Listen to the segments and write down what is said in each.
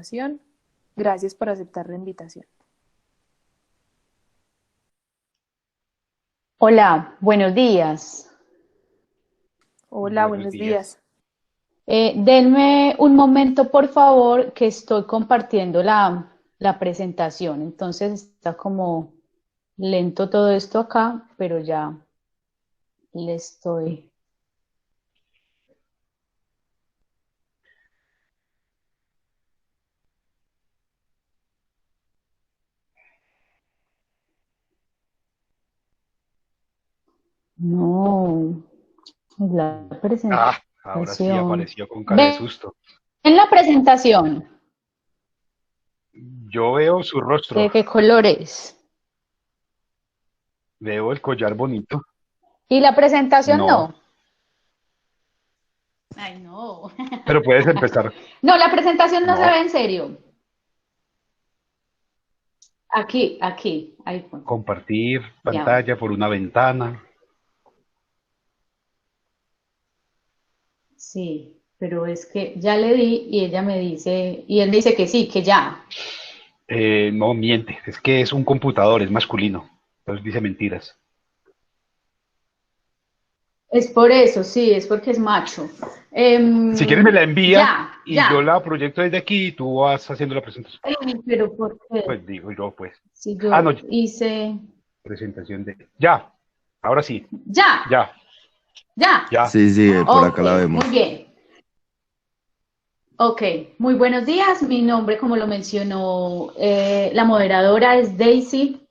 continuación. Gracias por aceptar la invitación. Hola, buenos días. Hola, Buenos buenos días. días. Denme un momento, por favor, que estoy compartiendo la presentación. Entonces está como lento todo esto acá, pero ya le estoy. No, la Ahora sí presentación. apareció con cara de Ven susto. en la presentación. Yo veo su rostro, ¿De qué color es? veo el collar bonito. Y la presentación No, no. Ay, no. pero puedes empezar. No, la presentación no se No, ve en serio. Aquí, ahí fue. compartir Ya. pantalla por una ventana. Sí, pero es que ya le di y ella me dice, y él me dice que sí, que ya. No miente, es que es un computador, es masculino. Entonces dice mentiras. Es por eso, sí, es porque es macho. Si quieres me la envía y yo Ya. la proyecto desde aquí y tú vas haciendo la presentación. Ay, pero ¿por qué? Pues digo yo, pues. Si Ah, no, yo hice, presentación de... Ya, ahora sí, ya, ya, ya. ya. Sí, sí, por Ok, acá la muy vemos. bien. Ok, muy buenos días. Mi nombre, como lo mencionó la moderadora, es Daisy.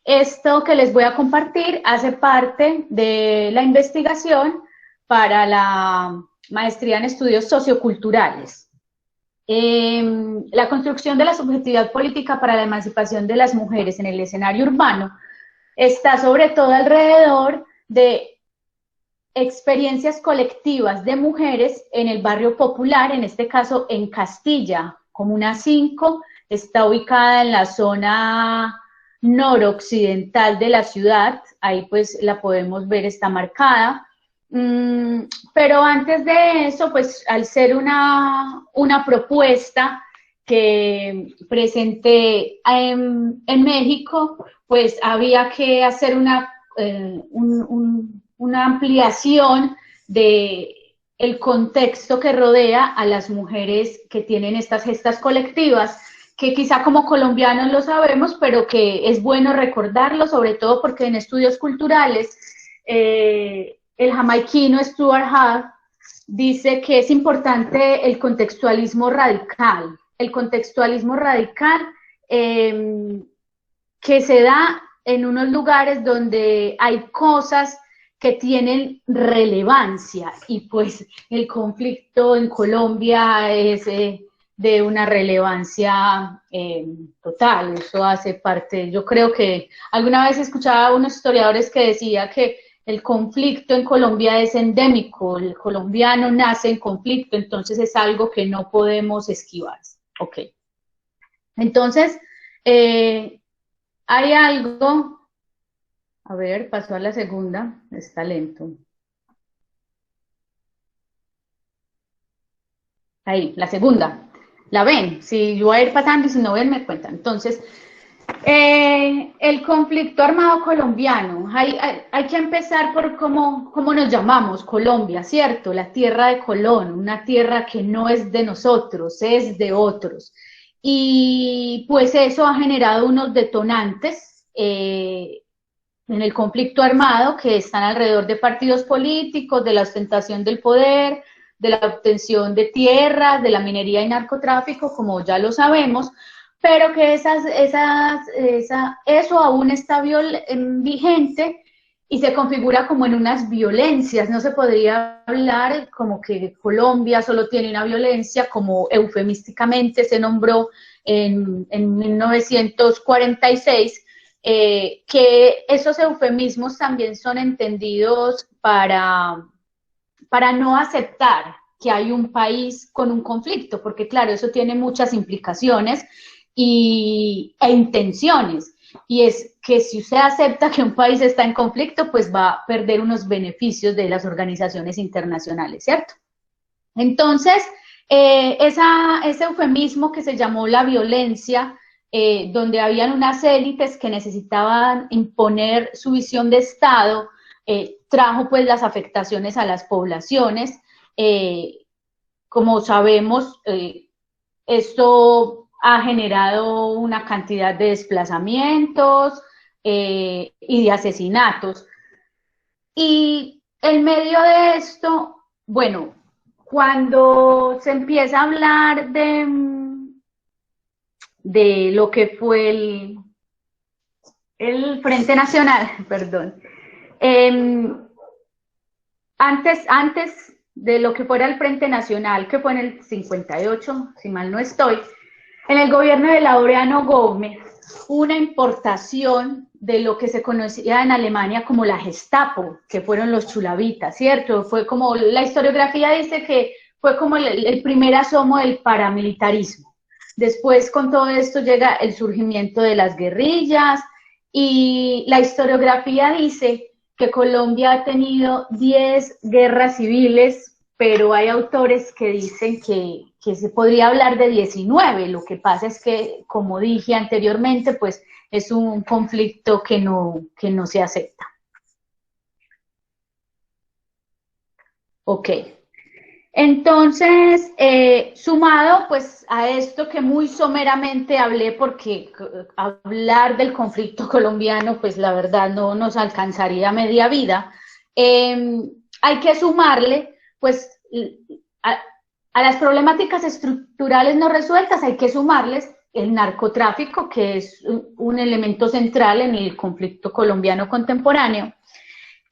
Esto que les voy a compartir hace parte de la investigación para la maestría en estudios socioculturales. La construcción de la subjetividad política para la emancipación de las mujeres en el escenario urbano está sobre todo alrededor de experiencias colectivas de mujeres en el barrio popular, en este caso en Castilla, Comuna 5, está ubicada en la zona noroccidental de la ciudad, ahí pues la podemos ver, está marcada. Pero antes de eso, pues al ser una propuesta que presenté en México, pues había que hacer una ampliación de el contexto que rodea a las mujeres que tienen estas gestas colectivas, que quizá como colombianos lo sabemos, pero que es bueno recordarlo, sobre todo porque en estudios culturales, el jamaiquino Stuart Hall dice que es importante el contextualismo radical. El contextualismo radical que se da en unos lugares donde hay cosas que tienen relevancia y pues el conflicto en Colombia es de una relevancia total, eso hace parte, yo creo que alguna vez escuchaba a unos historiadores que decía que el conflicto en Colombia es endémico, el colombiano nace en conflicto, entonces es algo que no podemos esquivar. Ok, entonces, eh, hay algo, a ver, pasó a la segunda, está lento. Ahí, la segunda. ¿La ven? Si yo voy a ir pasando y si no ven, me cuentan. Entonces, el conflicto armado colombiano. Hay que empezar por cómo nos llamamos Colombia, ¿cierto? La tierra de Colón, una tierra que no es de nosotros, es de otros. Y pues eso ha generado unos detonantes en el conflicto armado que están alrededor de partidos políticos, de la ostentación del poder, de la obtención de tierras, de la minería y narcotráfico, como ya lo sabemos, pero que eso aún está vigente y se configura como en unas violencias. No se podría hablar como que Colombia solo tiene una violencia, como eufemísticamente se nombró en 1946, que esos eufemismos también son entendidos para no aceptar que hay un país con un conflicto, porque claro, eso tiene muchas implicaciones e intenciones. Y es que si usted acepta que un país está en conflicto, pues va a perder unos beneficios de las organizaciones internacionales, ¿cierto? Entonces, ese eufemismo que se llamó la violencia, donde habían unas élites que necesitaban imponer su visión de Estado, trajo pues las afectaciones a las poblaciones. Como sabemos, esto ha generado una cantidad de desplazamientos y de asesinatos. Y en medio de esto, bueno, cuando se empieza a hablar de lo que fue el Frente Nacional, perdón, antes de lo que fuera el Frente Nacional, que fue en el 58, si mal no estoy, en el gobierno de Laureano Gómez, una importación de lo que se conocía en Alemania como la Gestapo, que fueron los chulavitas, ¿cierto? Fue como, la historiografía dice que fue como el primer asomo del paramilitarismo. Después, con todo esto, llega el surgimiento de las guerrillas, y la historiografía dice que Colombia ha tenido 10 guerras civiles, pero hay autores que dicen que se podría hablar de 19. Lo que pasa es que, como dije anteriormente, pues es un conflicto que no se acepta. Ok. Entonces, sumado pues a esto que muy someramente hablé, porque hablar del conflicto colombiano, pues la verdad no nos alcanzaría media vida, hay que sumarle pues a las problemáticas estructurales no resueltas, hay que sumarles el narcotráfico, que es un elemento central en el conflicto colombiano contemporáneo.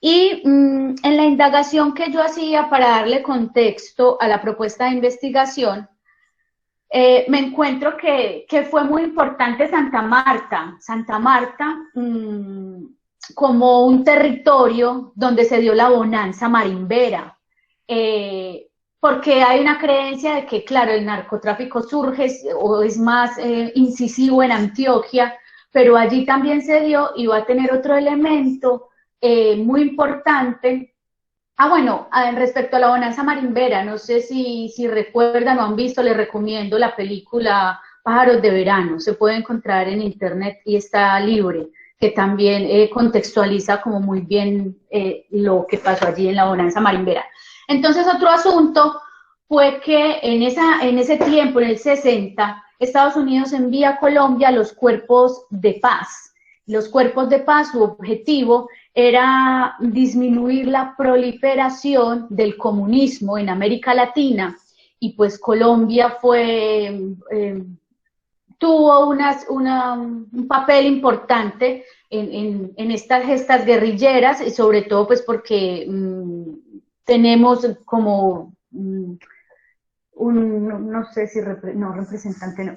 Y en la indagación que yo hacía para darle contexto a la propuesta de investigación, me encuentro que fue muy importante Santa Marta. Santa Marta como un territorio donde se dio la bonanza marimbera, porque hay una creencia de que, claro, el narcotráfico surge o es más incisivo en Antioquia, pero allí también se dio y va a tener otro elemento muy importante. Bueno, respecto a la bonanza marimbera, no sé si recuerdan o han visto, les recomiendo la película Pájaros de Verano, se puede encontrar en internet y está libre, que también contextualiza como muy bien lo que pasó allí en la bonanza marimbera. Entonces, otro asunto fue que en ese tiempo, en el 60, Estados Unidos envía a Colombia los cuerpos de paz. Los cuerpos de paz, su objetivo era disminuir la proliferación del comunismo en América Latina, y pues Colombia tuvo un papel importante en estas gestas guerrilleras, y sobre todo pues porque tenemos como no sé si representante no,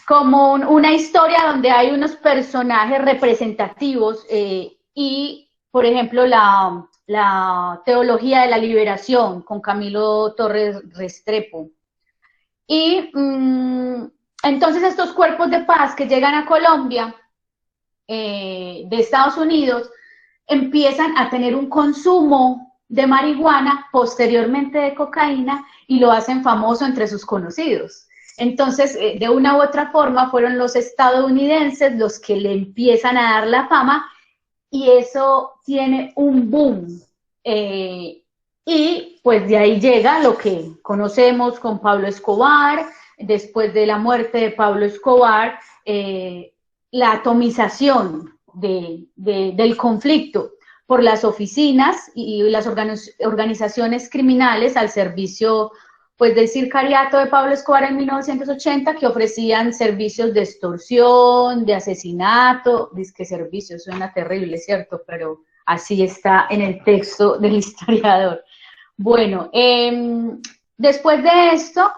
como una historia donde hay unos personajes representativos y, por ejemplo, la teología de la liberación con Camilo Torres Restrepo. Y entonces estos cuerpos de paz que llegan a Colombia de Estados Unidos empiezan a tener un consumo de marihuana, posteriormente de cocaína, y lo hacen famoso entre sus conocidos. Entonces, de una u otra forma, fueron los estadounidenses los que le empiezan a dar la fama, y eso tiene un boom. Y pues de ahí llega lo que conocemos con Pablo Escobar. Después de la muerte de Pablo Escobar, la atomización del conflicto por las oficinas y las organizaciones criminales al servicio pues del sicariato de Pablo Escobar en 1980, que ofrecían servicios de extorsión, de asesinato. Dice que servicios suena terrible, ¿cierto? Pero así está en el texto del historiador. Bueno, después de esto,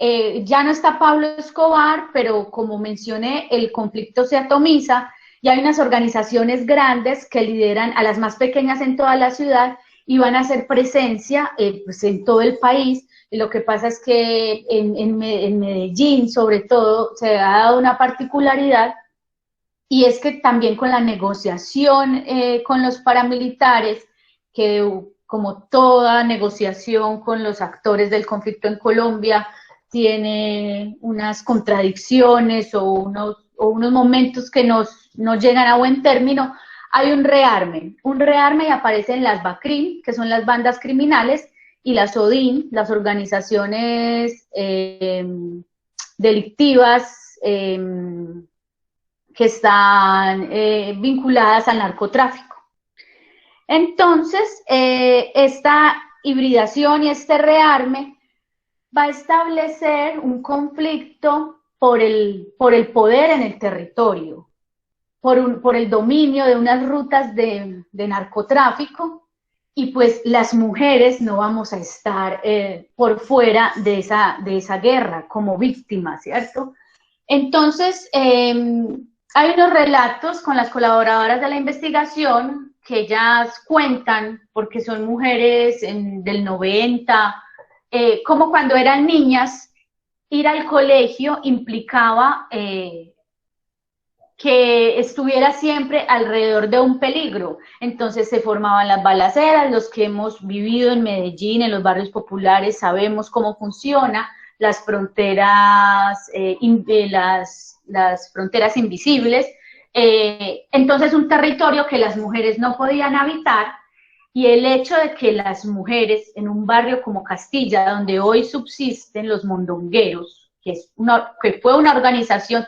ya no está Pablo Escobar, pero como mencioné, el conflicto se atomiza y hay unas organizaciones grandes que lideran a las más pequeñas en toda la ciudad y van a hacer presencia pues en todo el país. Y lo que pasa es que en Medellín, sobre todo, se ha dado una particularidad, y es que también con la negociación con los paramilitares, que como toda negociación con los actores del conflicto en Colombia, tiene unas contradicciones o unos momentos que no llegan a buen término, hay un rearme y aparecen las BACRIM, que son las bandas criminales, y las ODIN, las organizaciones delictivas que están vinculadas al narcotráfico. Entonces, esta hibridación y este rearme va a establecer un conflicto por el poder en el territorio, por el dominio de unas rutas de narcotráfico, y pues las mujeres no vamos a estar por fuera de esa guerra como víctimas, ¿cierto? Entonces, hay unos relatos con las colaboradoras de la investigación que ellas cuentan, porque son mujeres del 90, como cuando eran niñas, ir al colegio implicaba que estuviera siempre alrededor de un peligro. Entonces se formaban las balaceras, los que hemos vivido en Medellín, en los barrios populares, sabemos cómo funciona, las fronteras, las fronteras invisibles. Entonces un territorio que las mujeres no podían habitar, y el hecho de que las mujeres en un barrio como Castilla, donde hoy subsisten los mondongueros, que fue una organización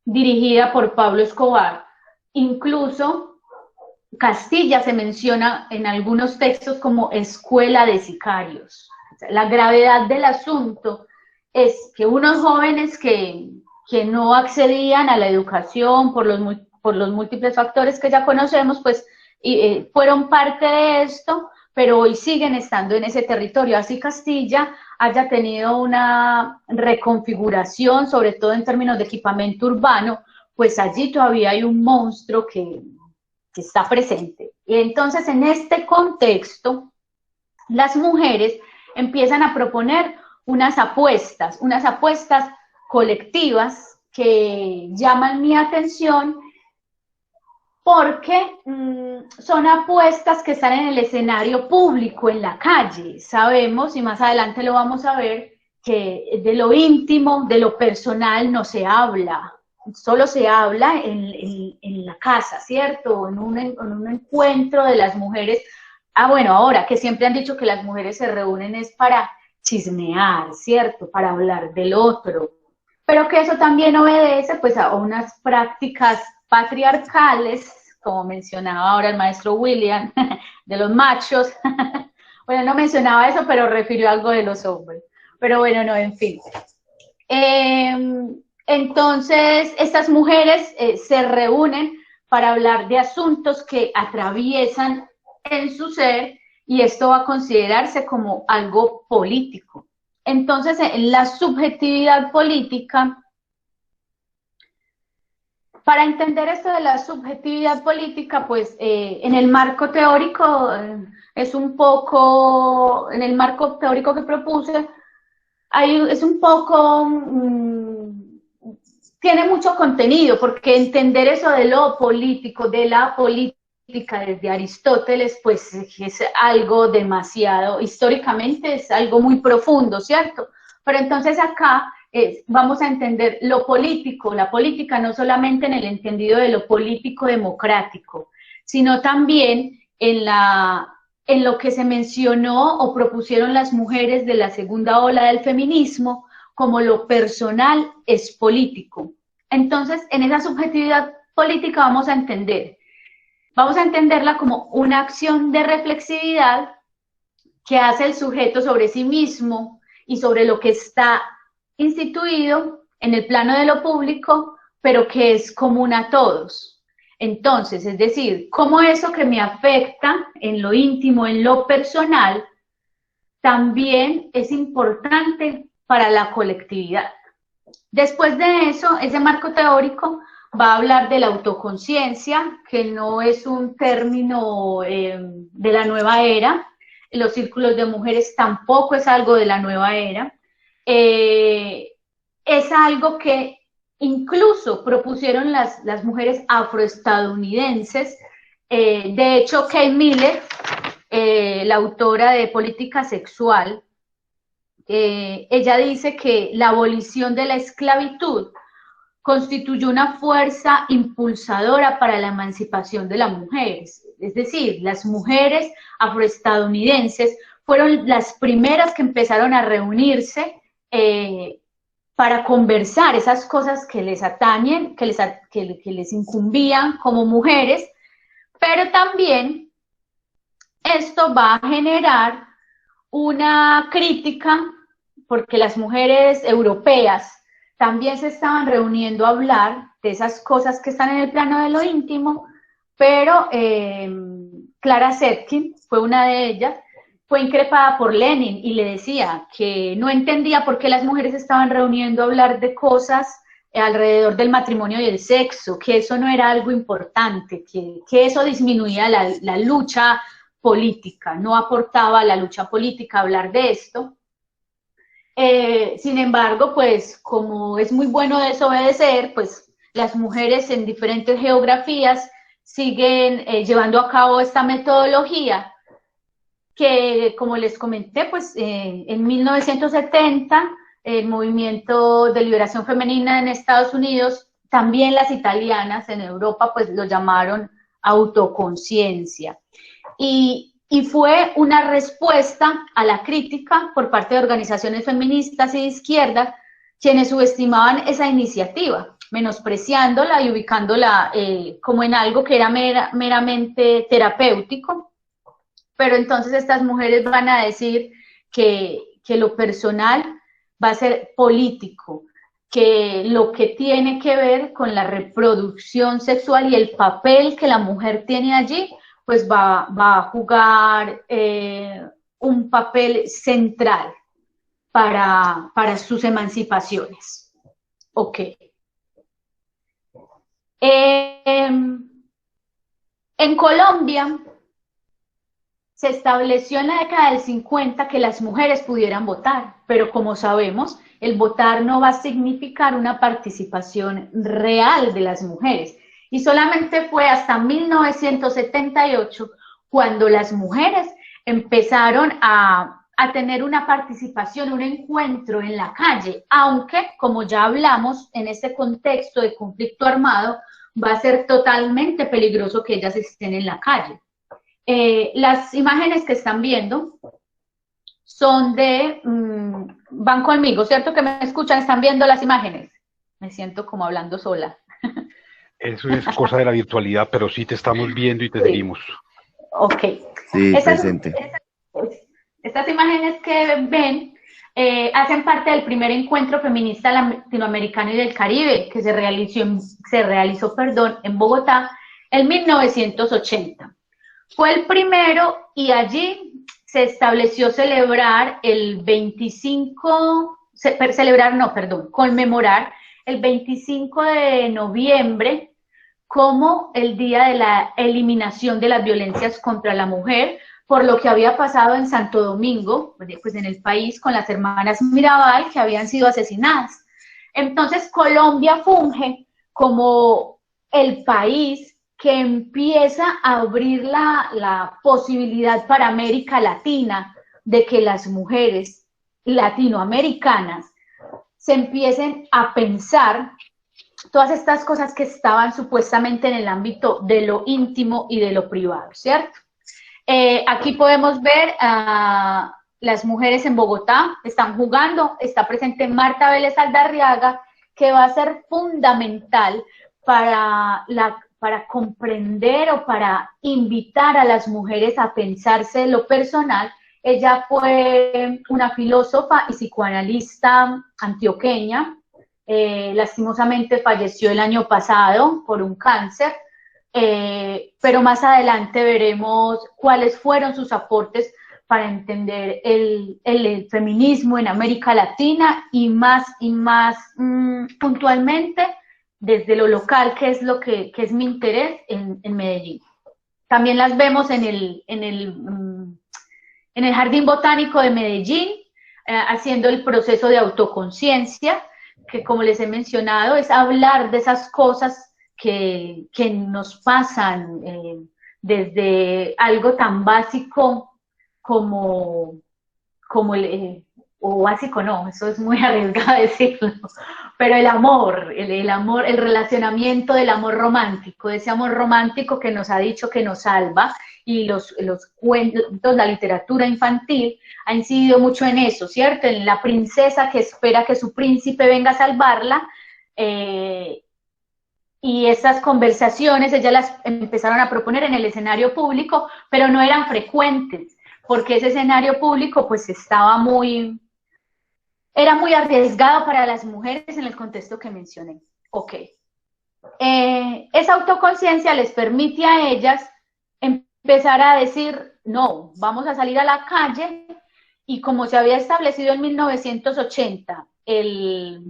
dirigida por Pablo Escobar, incluso Castilla se menciona en algunos textos como escuela de sicarios. O sea, la gravedad del asunto es que unos jóvenes que no accedían a la educación por los múltiples factores que ya conocemos, pues fueron parte de esto, pero hoy siguen estando en ese territorio. Así Castilla haya tenido una reconfiguración, sobre todo en términos de equipamiento urbano, pues allí todavía hay un monstruo que está presente. Y entonces, en este contexto, las mujeres empiezan a proponer unas apuestas colectivas que llaman mi atención, porque son apuestas que están en el escenario público, en la calle. Sabemos, y más adelante lo vamos a ver, que de lo íntimo, de lo personal no se habla, solo se habla en la casa, ¿cierto? En un encuentro de las mujeres. Bueno, ahora que siempre han dicho que las mujeres se reúnen es para chismear, ¿cierto? Para hablar del otro, pero que eso también obedece pues a unas prácticas patriarcales, como mencionaba ahora el maestro William, de los machos. Bueno, no mencionaba eso, pero refirió algo de los hombres. Pero bueno, no, en fin. Entonces, estas mujeres se reúnen para hablar de asuntos que atraviesan en su ser, y esto va a considerarse como algo político. Entonces, en la subjetividad política, para entender esto de la subjetividad política, pues en el marco teórico es un poco, en el marco teórico que propuse, es un poco, tiene mucho contenido, porque entender eso de lo político, de la política desde Aristóteles, pues es algo demasiado, históricamente es algo muy profundo, ¿cierto? Pero entonces acá vamos a entender lo político, la política no solamente en el entendido de lo político democrático, sino también en lo que se mencionó o propusieron las mujeres de la segunda ola del feminismo, como lo personal es político. Entonces, en esa subjetividad política vamos a entenderla como una acción de reflexividad que hace el sujeto sobre sí mismo y sobre lo que está instituido en el plano de lo público, pero que es común a todos. Entonces, es decir, cómo eso que me afecta en lo íntimo, en lo personal, también es importante para la colectividad. Después de eso, ese marco teórico va a hablar de la autoconciencia, que no es un término de la nueva era. Los círculos de mujeres tampoco es algo de la nueva era. Es algo que incluso propusieron las mujeres afroestadounidenses. De hecho, Kate Miller, la autora de Política Sexual, ella dice que la abolición de la esclavitud constituyó una fuerza impulsadora para la emancipación de las mujeres. Es decir, las mujeres afroestadounidenses fueron las primeras que empezaron a reunirse para conversar esas cosas que les atañen, que les incumbían como mujeres, pero también esto va a generar una crítica porque las mujeres europeas también se estaban reuniendo a hablar de esas cosas que están en el plano de lo íntimo, pero Clara Zetkin fue una de ellas, fue increpada por Lenin y le decía que no entendía por qué las mujeres estaban reuniendo a hablar de cosas alrededor del matrimonio y el sexo, que eso no era algo importante, que eso disminuía la lucha política, no aportaba a la lucha política hablar de esto. Sin embargo, pues como es muy bueno desobedecer, pues las mujeres en diferentes geografías siguen llevando a cabo esta metodología que, como les comenté, pues en 1970 el movimiento de liberación femenina en Estados Unidos, también las italianas en Europa, pues lo llamaron autoconciencia. Y fue una respuesta a la crítica por parte de organizaciones feministas y de izquierda, quienes subestimaban esa iniciativa, menospreciándola y ubicándola como en algo que era meramente terapéutico. Pero entonces estas mujeres van a decir que lo personal va a ser político, que lo que tiene que ver con la reproducción sexual y el papel que la mujer tiene allí, pues va a jugar un papel central para sus emancipaciones. Ok. En Colombia se estableció en la década del 50 que las mujeres pudieran votar, pero como sabemos, el votar no va a significar una participación real de las mujeres. Y solamente fue hasta 1978 cuando las mujeres empezaron a tener una participación, un encuentro en la calle, aunque, como ya hablamos, en este contexto de conflicto armado, va a ser totalmente peligroso que ellas estén en la calle. Las imágenes que están viendo son van conmigo, ¿cierto que me escuchan? ¿Están viendo las imágenes? Me siento como hablando sola. Eso es cosa de la virtualidad, pero sí te estamos viendo y te seguimos. Ok. Sí, presente. Estas imágenes que ven hacen parte del primer encuentro feminista latinoamericano y del Caribe que se realizó en Bogotá en 1980. Fue el primero y allí se estableció conmemorar el 25 de noviembre como el Día de la Eliminación de las Violencias contra la Mujer, por lo que había pasado en Santo Domingo, pues en el país, con las hermanas Mirabal, que habían sido asesinadas. Entonces Colombia funge como el país que empieza a abrir la posibilidad para América Latina de que las mujeres latinoamericanas se empiecen a pensar todas estas cosas que estaban supuestamente en el ámbito de lo íntimo y de lo privado, ¿cierto? Aquí podemos ver a las mujeres en Bogotá, están jugando, está presente Marta Vélez Aldarriaga, que va a ser fundamental para comprender o para invitar a las mujeres a pensarse lo personal. Ella fue una filósofa y psicoanalista antioqueña, lastimosamente falleció el año pasado por un cáncer, pero más adelante veremos cuáles fueron sus aportes para entender el feminismo en América Latina y más puntualmente desde lo local, que es lo que es mi interés en Medellín. También las vemos en el Jardín Botánico de Medellín, haciendo el proceso de autoconciencia, que como les he mencionado, es hablar de esas cosas que nos pasan, desde algo tan básico como o básico no, eso es muy arriesgado decirlo, pero el amor, el amor, el relacionamiento del amor romántico, ese amor romántico que nos ha dicho que nos salva, y los cuentos, la literatura infantil ha incidido mucho en eso, ¿cierto? En la princesa que espera que su príncipe venga a salvarla, eh, y esas conversaciones ellas las empezaron a proponer en el escenario público, pero no eran frecuentes, porque ese escenario público pues era muy arriesgado para las mujeres en el contexto que mencioné. Ok. Esa autoconciencia les permite a ellas empezar a decir, no, vamos a salir a la calle, y como se había establecido en 1980, el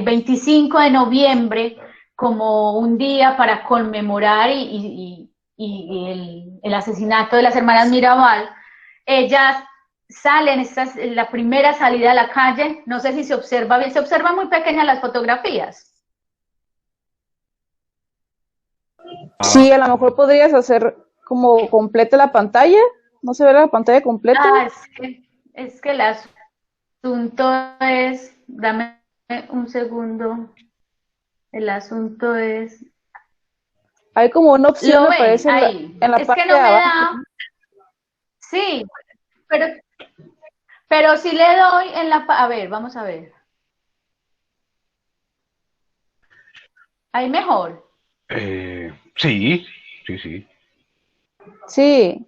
25 de noviembre como un día para conmemorar el asesinato de las hermanas Mirabal, ellas salen, esta es la primera salida a la calle, no sé si se observa bien, se observan muy pequeñas las fotografías. Sí, a lo mejor podrías hacer como completa la pantalla. ¿No se ve la pantalla completa? Ah, es que el asunto es, dame un segundo, el asunto es, Hay como una opción, lo me ven parece, ahí, en la es que parte de no me abajo. da, sí, pero, pero si le doy en la, a ver, vamos a ver, ahí mejor, Sí, sí, sí. Sí,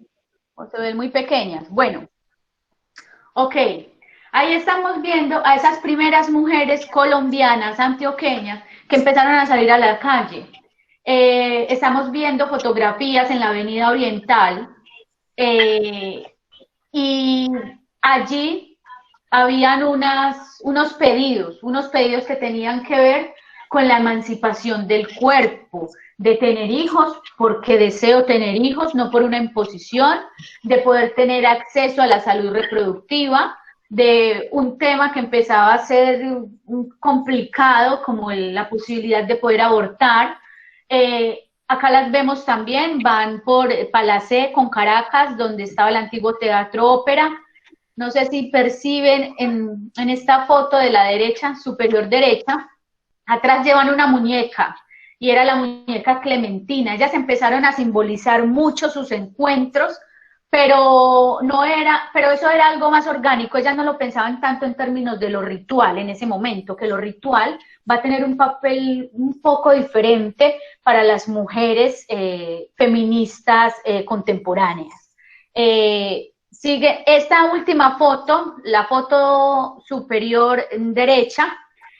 o se ven muy pequeñas, bueno, ok, ahí estamos viendo a esas primeras mujeres colombianas, antioqueñas, que empezaron a salir a la calle. Estamos viendo fotografías en la Avenida Oriental, eh, y allí habían unos pedidos que tenían que ver con la emancipación del cuerpo, de tener hijos porque deseo tener hijos, no por una imposición, de poder tener acceso a la salud reproductiva, de un tema que empezaba a ser complicado como la posibilidad de poder abortar. Acá las vemos también, van por Palacé con Caracas, donde estaba el antiguo Teatro Ópera. No sé si perciben en esta foto de la derecha, superior derecha, atrás llevan una muñeca, y era la muñeca Clementina. Ellas empezaron a simbolizar mucho sus encuentros, pero no era, pero eso era algo más orgánico. Ellas no lo pensaban tanto en términos de lo ritual en ese momento, que lo ritual va a tener un papel un poco diferente para las mujeres feministas contemporáneas. Sigue esta última foto, la foto superior derecha,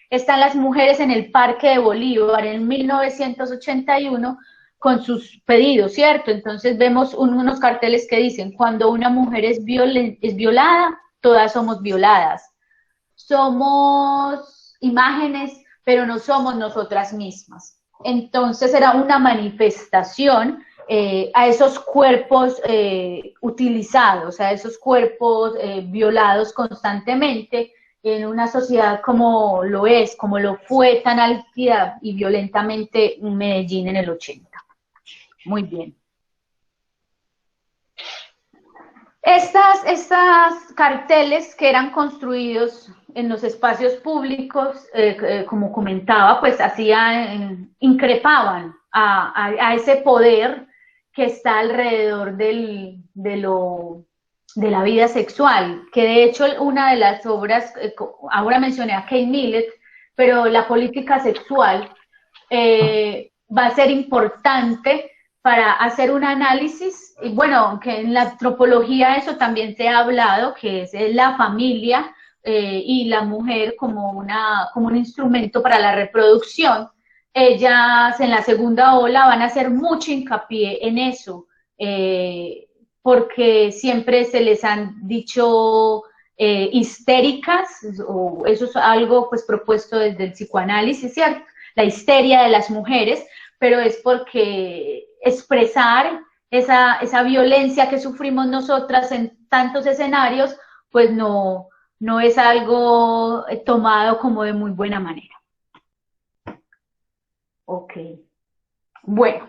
están las mujeres en el Parque de Bolívar en 1981 con sus pedidos, ¿cierto? Entonces vemos unos carteles que dicen, cuando una mujer es violada, todas somos violadas. Somos imágenes, pero no somos nosotras mismas. Entonces era una manifestación a esos cuerpos utilizados, a esos cuerpos violados constantemente en una sociedad como lo es, como lo fue tan altiva y violentamente Medellín en el 80. Muy bien. Estas carteles que eran construidos en los espacios públicos, como comentaba, pues hacían, increpaban a ese poder que está alrededor de la vida sexual, que de hecho una de las obras, ahora mencioné a Kate Millett, pero la política sexual va a ser importante para hacer un análisis, y bueno, que en la antropología eso también se ha hablado, que es la familia y la mujer como un instrumento para la reproducción. Ellas en la segunda ola van a hacer mucho hincapié en eso, porque siempre se les han dicho histéricas, o eso es algo pues propuesto desde el psicoanálisis, ¿cierto? La histeria de las mujeres, pero es porque expresar esa violencia que sufrimos nosotras en tantos escenarios, pues no es algo tomado como de muy buena manera. Ok. Bueno,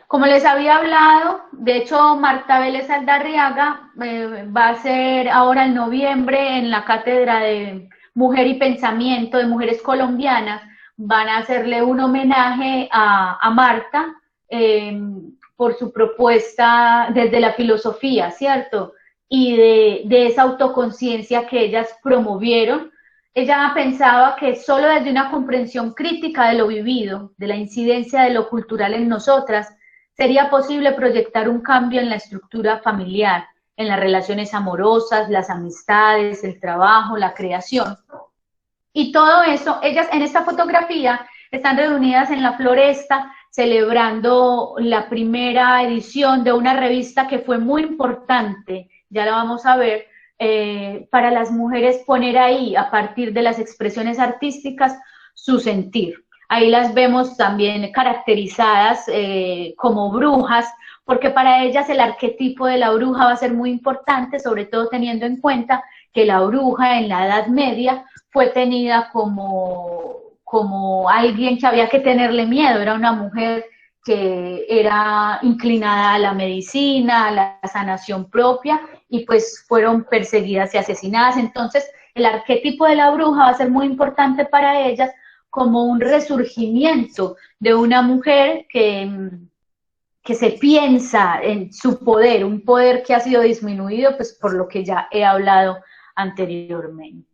Como les había hablado, de hecho Marta Vélez Aldarriaga va a ser ahora en noviembre en la Cátedra de Mujer y Pensamiento de Mujeres Colombianas, van a hacerle un homenaje a Marta eh, por su propuesta desde la filosofía, ¿cierto? Y de esa autoconciencia que ellas promovieron. Ella pensaba que solo desde una comprensión crítica de lo vivido, de la incidencia de lo cultural en nosotras, sería posible proyectar un cambio en la estructura familiar, en las relaciones amorosas, las amistades, el trabajo, la creación. Y todo eso, ellas en esta fotografía están reunidas en la Floresta celebrando la primera edición de una revista que fue muy importante, ya la vamos a ver, para las mujeres poner ahí, a partir de las expresiones artísticas, su sentir. Ahí las vemos también caracterizadas como brujas, porque para ellas el arquetipo de la bruja va a ser muy importante, sobre todo teniendo en cuenta que la bruja en la Edad Media fue tenida como alguien que había que tenerle miedo, era una mujer que era inclinada a la medicina, a la sanación propia, y pues fueron perseguidas y asesinadas. Entonces, el arquetipo de la bruja va a ser muy importante para ellas como un resurgimiento de una mujer que se piensa en su poder, un poder que ha sido disminuido, pues por lo que ya he hablado anteriormente.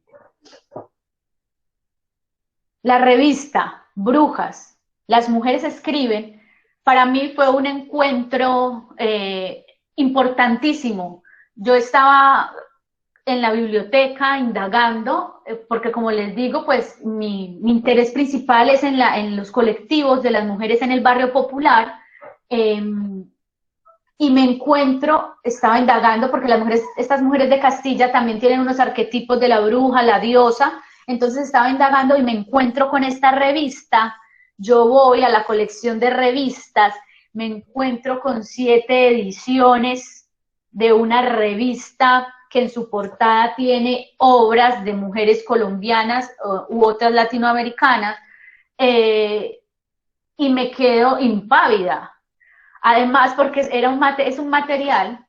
La revista Brujas, las mujeres escriben, para mí fue un encuentro importantísimo. Yo estaba en la biblioteca indagando, porque como les digo, pues mi interés principal es en los colectivos de las mujeres en el barrio popular, y me encuentro, estaba indagando porque estas mujeres de Castilla también tienen unos arquetipos de la bruja, la diosa, entonces estaba indagando y me encuentro con esta revista. Yo voy a la colección de revistas, me encuentro con 7 ediciones de una revista que en su portada tiene obras de mujeres colombianas u otras latinoamericanas, y me quedo impávida. Además, porque es un material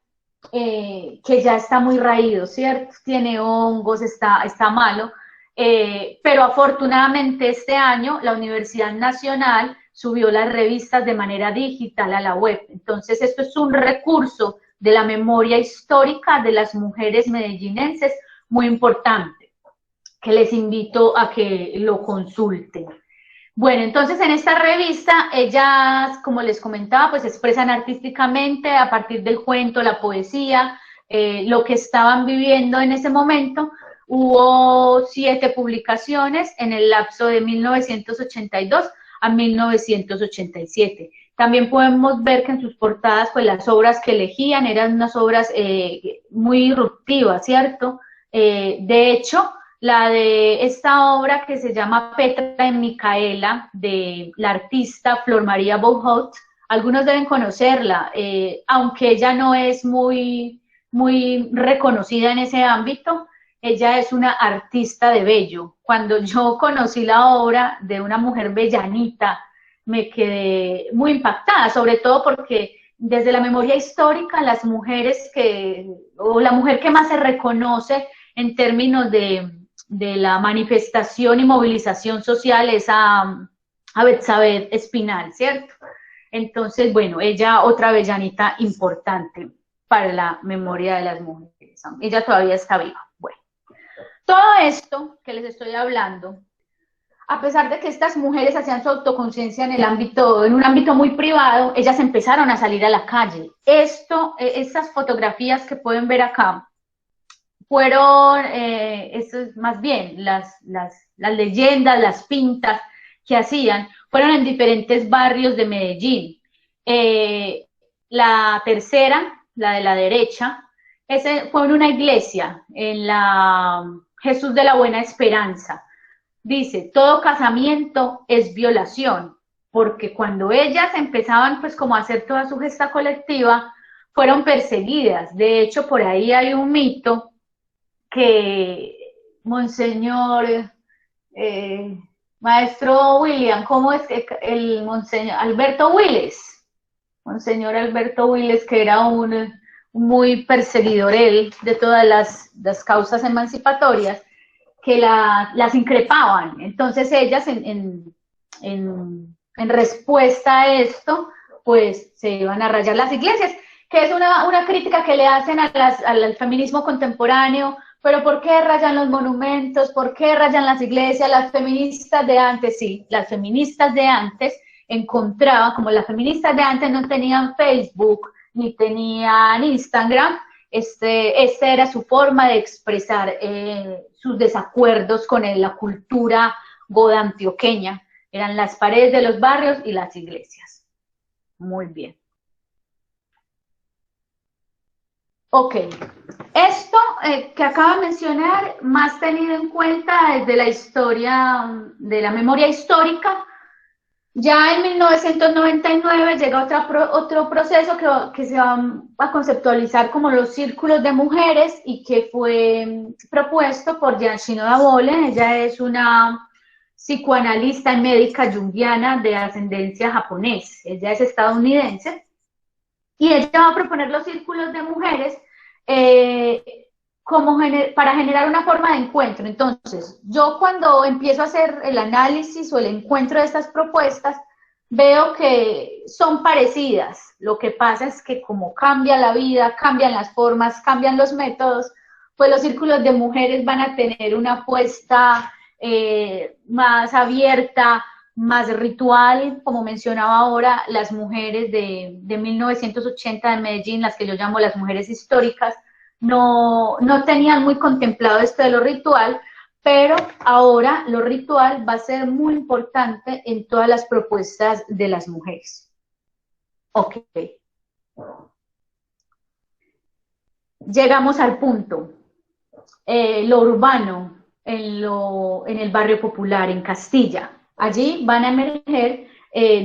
que ya está muy raído, ¿cierto? Tiene hongos, está malo, pero afortunadamente este año la Universidad Nacional subió las revistas de manera digital a la web. Entonces, esto es un recurso de la memoria histórica de las mujeres medellinenses muy importante, que les invito a que lo consulten. Bueno, entonces en esta revista ellas, como les comentaba, pues expresan artísticamente a partir del cuento, la poesía, lo que estaban viviendo en ese momento. Hubo 7 publicaciones en el lapso de 1982 a 1987. También podemos ver que en sus portadas, pues las obras que elegían eran unas obras muy irruptivas, ¿cierto? De hecho, la de esta obra que se llama Petra en Micaela, de la artista Flor María Bouhout, algunos deben conocerla, aunque ella no es muy reconocida en ese ámbito. Ella es una artista de bello. Cuando yo conocí la obra de una mujer bellanita, me quedé muy impactada, sobre todo porque desde la memoria histórica, las mujeres o la mujer que más se reconoce en términos de la manifestación y movilización social es a Betsabé Espinal, ¿cierto? Entonces, bueno, ella otra bellanita importante para la memoria de las mujeres. Ella todavía está viva. Bueno, todo esto que les estoy hablando, a pesar de que estas mujeres hacían su autoconciencia en un ámbito muy privado, ellas empezaron a salir a la calle. Estas fotografías que pueden ver acá, fueron, eso es más bien, las leyendas, las pintas que hacían, fueron en diferentes barrios de Medellín. La tercera, la de la derecha, ese fue en una iglesia, en la Jesús de la Buena Esperanza. Dice, todo casamiento es violación, porque cuando ellas empezaban pues como a hacer toda su gesta colectiva, fueron perseguidas. De hecho, por ahí hay un mito que Monseñor, Maestro William, ¿cómo es que el Monseñor Alberto Willes? Monseñor Alberto Willes, que era un muy perseguidor él de todas las causas emancipatorias, que las increpaban. Entonces ellas en respuesta a esto, pues se iban a rayar las iglesias, que es una crítica que le hacen al feminismo contemporáneo. Pero ¿por qué rayan los monumentos? ¿Por qué rayan las iglesias? Las feministas de antes, sí, las feministas de antes encontraban, como las feministas de antes no tenían Facebook ni tenían Instagram, esta era su forma de expresar sus desacuerdos con la cultura goda antioqueña. Eran las paredes de los barrios y las iglesias. Muy bien. Ok, esto que acabo de mencionar, más tenido en cuenta desde la historia, de la memoria histórica, ya en 1999 llega otro proceso que se va a conceptualizar como los círculos de mujeres y que fue propuesto por Gianchino Bolen. Ella es una psicoanalista y médica junguiana de ascendencia japonés, ella es estadounidense, y ella va a proponer los círculos de mujeres para generar una forma de encuentro. Entonces, yo cuando empiezo a hacer el análisis o el encuentro de estas propuestas, veo que son parecidas. Lo que pasa es que como cambia la vida, cambian las formas, cambian los métodos, pues los círculos de mujeres van a tener una apuesta más abierta, más ritual, como mencionaba ahora, las mujeres de 1980 de Medellín, las que yo llamo las mujeres históricas, no tenían muy contemplado esto de lo ritual, pero ahora lo ritual va a ser muy importante en todas las propuestas de las mujeres. Ok. Llegamos al punto. Lo urbano, en el barrio popular, en Castilla. Allí van a emerger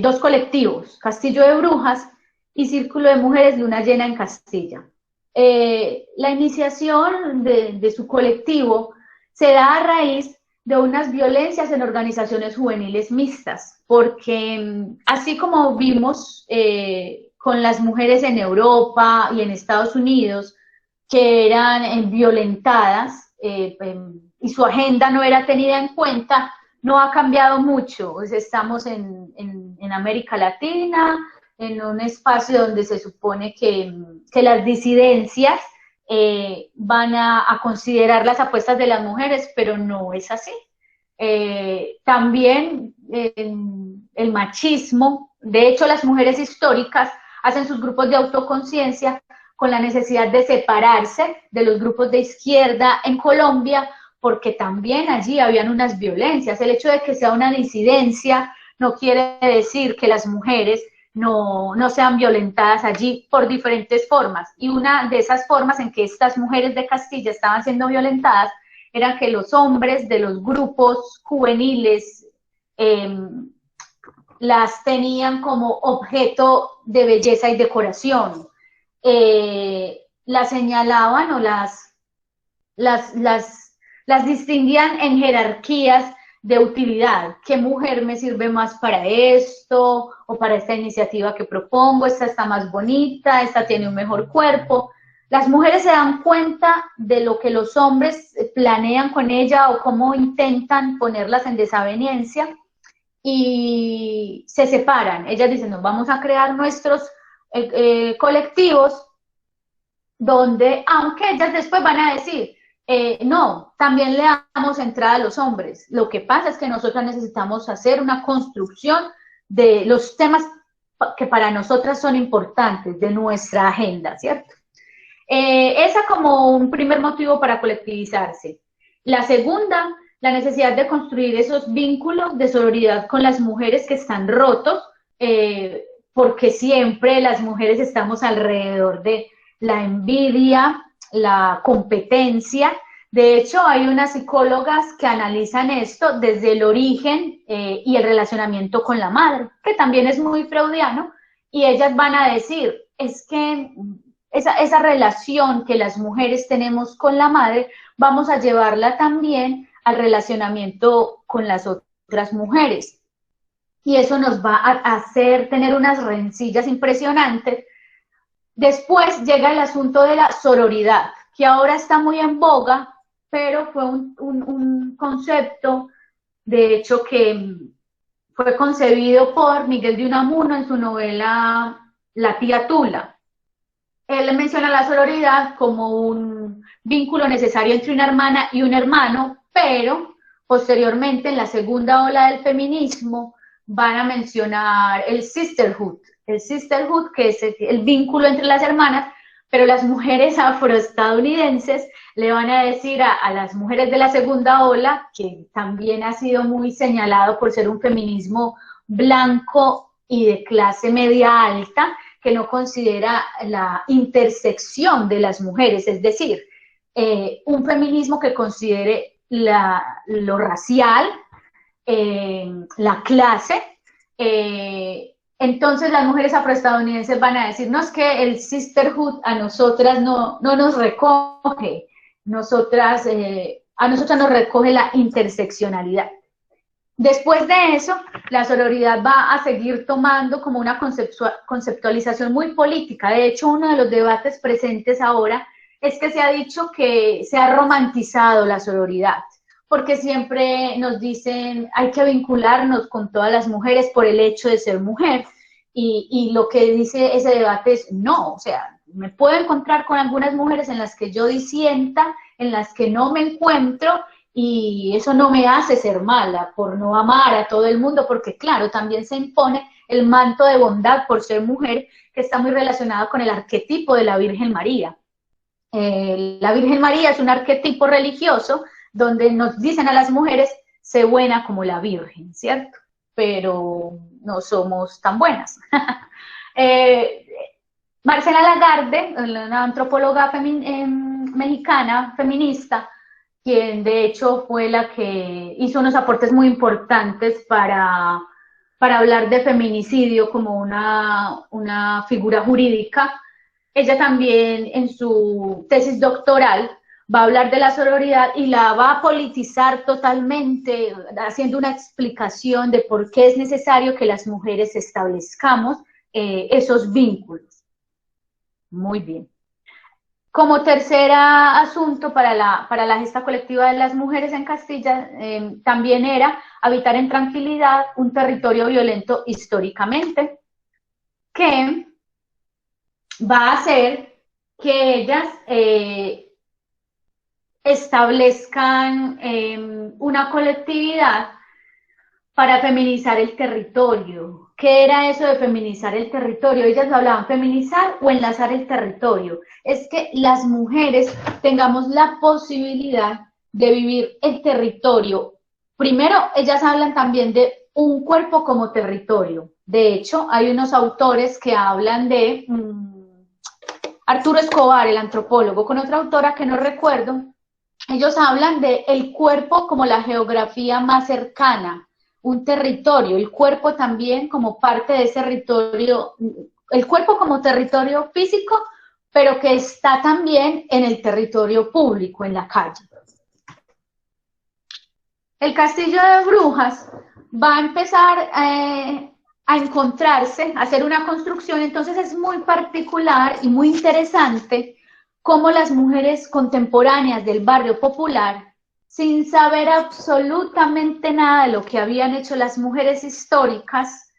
dos colectivos, Castillo de Brujas y Círculo de Mujeres Luna Llena en Castilla. La iniciación de su colectivo se da a raíz de unas violencias en organizaciones juveniles mixtas, porque así como vimos con las mujeres en Europa y en Estados Unidos, que eran violentadas y su agenda no era tenida en cuenta, no ha cambiado mucho. Pues estamos en América Latina, en un espacio donde se supone que las disidencias van a considerar las apuestas de las mujeres, pero no es así. También el machismo, de hecho las mujeres históricas hacen sus grupos de autoconciencia con la necesidad de separarse de los grupos de izquierda en Colombia, porque también allí habían unas violencias. El hecho de que sea una disidencia no quiere decir que las mujeres no sean violentadas allí por diferentes formas. Y una de esas formas en que estas mujeres de Castilla estaban siendo violentadas era que los hombres de los grupos juveniles las tenían como objeto de belleza y decoración. Las señalaban o las distinguían en jerarquías de utilidad. ¿Qué mujer me sirve más para esto o para esta iniciativa que propongo? Esta está más bonita, esta tiene un mejor cuerpo. Las mujeres se dan cuenta de lo que los hombres planean con ella o cómo intentan ponerlas en desaveniencia y se separan. Ellas dicen, no, vamos a crear nuestros colectivos donde, aunque ellas después van a decir, no, también le damos entrada a los hombres. Lo que pasa es que nosotras necesitamos hacer una construcción de los temas que para nosotras son importantes, de nuestra agenda, ¿cierto? Esa como un primer motivo para colectivizarse. La segunda, la necesidad de construir esos vínculos de sororidad con las mujeres que están rotos, porque siempre las mujeres estamos alrededor de la envidia, la competencia. De hecho, hay unas psicólogas que analizan esto desde el origen y el relacionamiento con la madre, que también es muy freudiano, y ellas van a decir, es que esa relación que las mujeres tenemos con la madre, vamos a llevarla también al relacionamiento con las otras mujeres. y eso nos va a hacer tener unas rencillas impresionantes. Después llega el asunto de la sororidad, que ahora está muy en boga, pero fue un concepto, de hecho, que fue concebido por Miguel de Unamuno en su novela La tía Tula. Él menciona la sororidad como un vínculo necesario entre una hermana y un hermano, pero posteriormente en la segunda ola del feminismo van a mencionar el sisterhood, que es el vínculo entre las hermanas, pero las mujeres afroestadounidenses le van a decir a las mujeres de la segunda ola, que también ha sido muy señalado por ser un feminismo blanco y de clase media alta, que no considera la intersección de las mujeres, es decir, un feminismo que considere lo racial, la clase. Entonces las mujeres afroestadounidenses van a decir, no, es que el sisterhood a nosotras no nos recoge, a nosotras nos recoge la interseccionalidad. Después de eso, la sororidad va a seguir tomando como una conceptualización muy política. De hecho, uno de los debates presentes ahora es que se ha dicho que se ha romantizado la sororidad, porque siempre nos dicen hay que vincularnos con todas las mujeres por el hecho de ser mujer, y lo que dice ese debate es no, o sea, me puedo encontrar con algunas mujeres en las que yo disienta, en las que no me encuentro, y eso no me hace ser mala por no amar a todo el mundo, porque claro, también se impone el manto de bondad por ser mujer, que está muy relacionado con el arquetipo de la Virgen María. La Virgen María es un arquetipo religioso donde nos dicen a las mujeres, sé buena como la Virgen, ¿cierto? Pero no somos tan buenas. Marcela Lagarde, una antropóloga mexicana, feminista, quien de hecho fue la que hizo unos aportes muy importantes para hablar de feminicidio como una figura jurídica. Ella también en su tesis doctoral va a hablar de la sororidad y la va a politizar totalmente, haciendo una explicación de por qué es necesario que las mujeres establezcamos esos vínculos. Muy bien. Como tercer asunto para la gesta colectiva de las mujeres en Castilla, también era habitar en tranquilidad un territorio violento históricamente, que va a hacer que ellas establezcan una colectividad para feminizar el territorio. ¿Qué era eso de feminizar el territorio? Ellas hablaban feminizar o enlazar el territorio. Es que las mujeres tengamos la posibilidad de vivir el territorio. Primero, ellas hablan también de un cuerpo como territorio. De hecho, hay unos autores que hablan de Arturo Escobar, el antropólogo, con otra autora que no recuerdo. Ellos hablan de el cuerpo como la geografía más cercana, un territorio, el cuerpo también como parte de ese territorio, el cuerpo como territorio físico, pero que está también en el territorio público, en la calle. El castillo de Brujas va a empezar a encontrarse, a hacer una construcción, entonces es muy particular y muy interesante cómo las mujeres contemporáneas del barrio popular, sin saber absolutamente nada de lo que habían hecho las mujeres históricas,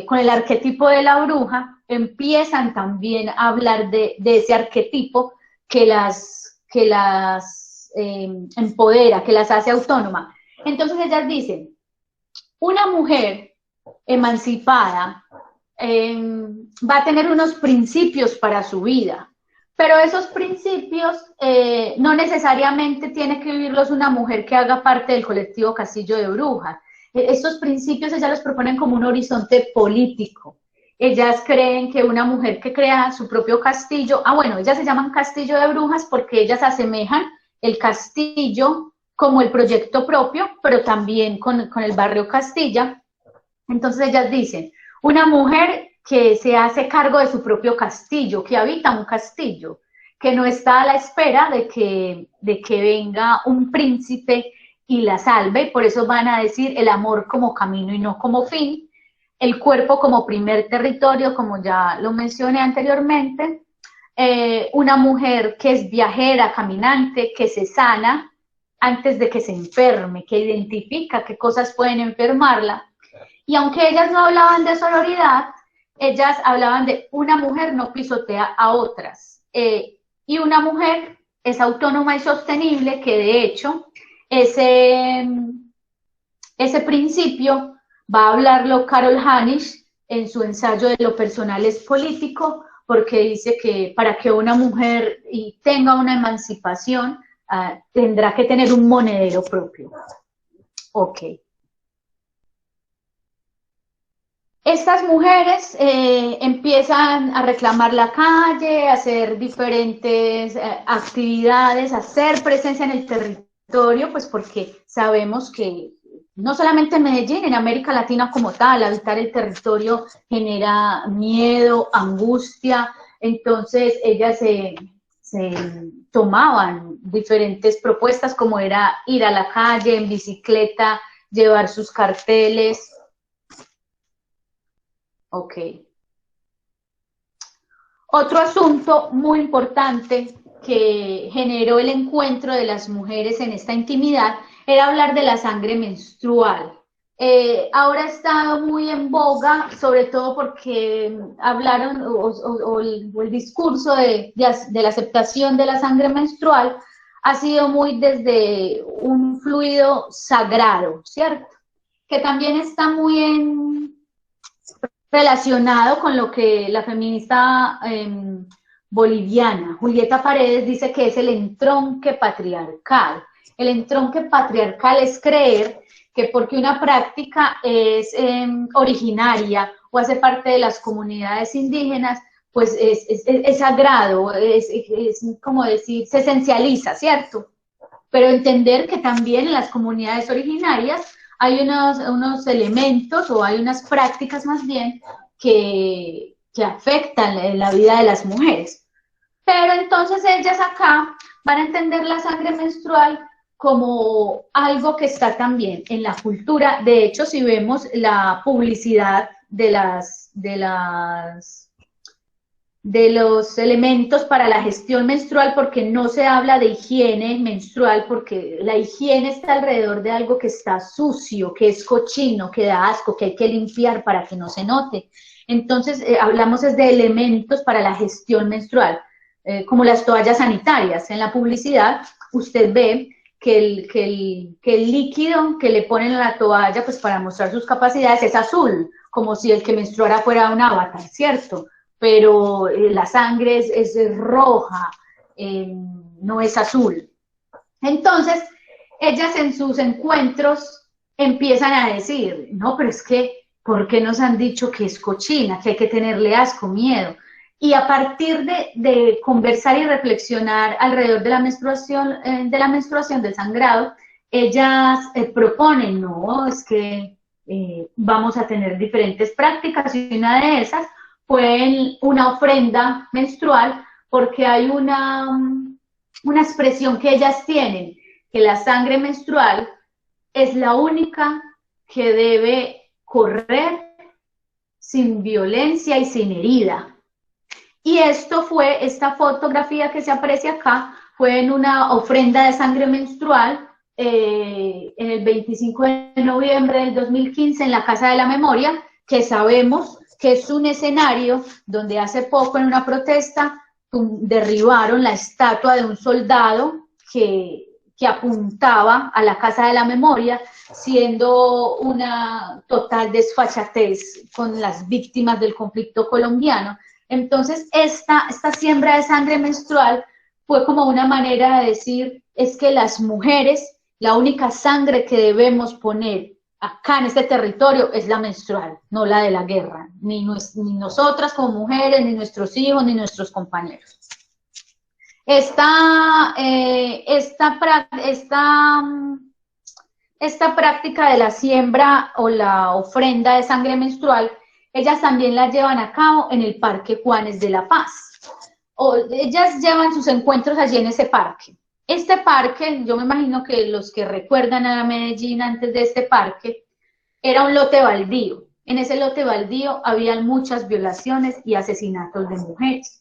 con el arquetipo de la bruja, empiezan también a hablar de ese arquetipo que las empodera, que las hace autónoma. Entonces ellas dicen, una mujer emancipada va a tener unos principios para su vida, pero esos principios no necesariamente tiene que vivirlos una mujer que haga parte del colectivo Castillo de Brujas. Estos principios ellas los proponen como un horizonte político. Ellas creen que una mujer que crea su propio castillo, bueno, ellas se llaman Castillo de Brujas porque ellas asemejan el castillo como el proyecto propio, pero también con el barrio Castilla. Entonces ellas dicen, una mujer que se hace cargo de su propio castillo, que habita un castillo, que no está a la espera de que venga un príncipe y la salve, por eso van a decir el amor como camino y no como fin, el cuerpo como primer territorio, como ya lo mencioné anteriormente, una mujer que es viajera, caminante, que se sana antes de que se enferme, que identifica qué cosas pueden enfermarla. Y aunque ellas no hablaban de sororidad, ellas hablaban de una mujer no pisotea a otras. Y una mujer es autónoma y sostenible, que de hecho ese principio va a hablarlo Carol Hanisch en su ensayo de lo personal es político, porque dice que para que una mujer tenga una emancipación, tendrá que tener un monedero propio. Ok. Estas mujeres empiezan a reclamar la calle, a hacer diferentes actividades, a hacer presencia en el territorio, pues porque sabemos que no solamente en Medellín, en América Latina como tal, habitar el territorio genera miedo, angustia, entonces ellas se tomaban diferentes propuestas como era ir a la calle en bicicleta, llevar sus carteles. Ok. Otro asunto muy importante que generó el encuentro de las mujeres en esta intimidad era hablar de la sangre menstrual. Ahora ha estado muy en boga, sobre todo porque hablaron, o el discurso de la aceptación de la sangre menstrual ha sido muy desde un fluido sagrado, ¿cierto? Que también está muy relacionado con lo que la feminista boliviana Julieta Paredes dice que es el entronque patriarcal. El entronque patriarcal es creer que porque una práctica es originaria o hace parte de las comunidades indígenas, pues es sagrado, es como decir, se esencializa, ¿cierto? Pero entender que también en las comunidades originarias hay unos elementos o hay unas prácticas más bien que afectan la vida de las mujeres. Pero entonces ellas acá van a entender la sangre menstrual como algo que está también en la cultura. De hecho, si vemos la publicidad de los elementos para la gestión menstrual, porque no se habla de higiene menstrual, porque la higiene está alrededor de algo que está sucio, que es cochino, que da asco, que hay que limpiar para que no se note. Entonces, hablamos es de elementos para la gestión menstrual, como las toallas sanitarias. En la publicidad, usted ve que el líquido que le ponen a la toalla, pues para mostrar sus capacidades, es azul, como si el que menstruara fuera un avatar, ¿cierto? Pero la sangre es roja, no es azul. Entonces, ellas en sus encuentros empiezan a decir, no, pero es que, ¿por qué nos han dicho que es cochina, que hay que tenerle asco, miedo? Y a partir de conversar y reflexionar alrededor de la menstruación, del sangrado, ellas proponen, no, es que vamos a tener diferentes prácticas, y una de esas fue una ofrenda menstrual, porque hay una expresión que ellas tienen, que la sangre menstrual es la única que debe correr sin violencia y sin herida. Y esta fotografía que se aprecia acá, fue en una ofrenda de sangre menstrual en el 25 de noviembre del 2015 en la Casa de la Memoria, que sabemos que es un escenario donde hace poco en una protesta derribaron la estatua de un soldado que apuntaba a la Casa de la Memoria, siendo una total desfachatez con las víctimas del conflicto colombiano. Entonces, esta siembra de sangre menstrual fue como una manera de decir, es que las mujeres, la única sangre que debemos poner acá en este territorio es la menstrual, no la de la guerra, ni nosotras como mujeres, ni nuestros hijos, ni nuestros compañeros. Esta práctica de la siembra o la ofrenda de sangre menstrual, ellas también la llevan a cabo en el Parque Juanes de la Paz. Ellas llevan sus encuentros allí en ese parque. Este parque, yo me imagino que los que recuerdan a Medellín antes de este parque, era un lote baldío. en ese lote baldío habían muchas violaciones y asesinatos de mujeres.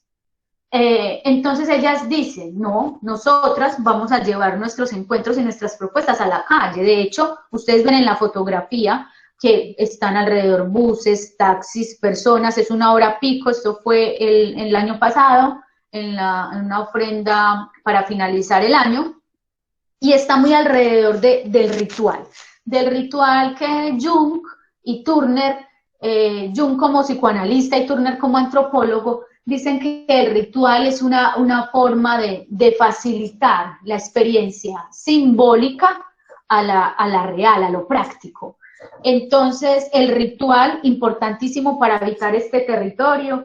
Entonces ellas dicen, no, nosotras vamos a llevar nuestros encuentros y nuestras propuestas a la calle. De hecho, ustedes ven en la fotografía que están alrededor buses, taxis, personas, es una hora pico, esto fue el año pasado, en una ofrenda para finalizar el año, y está muy alrededor del ritual que Jung y Turner, Jung como psicoanalista y Turner como antropólogo, dicen que el ritual es una forma de facilitar la experiencia simbólica a la real, a lo práctico. Entonces, el ritual, importantísimo para habitar este territorio,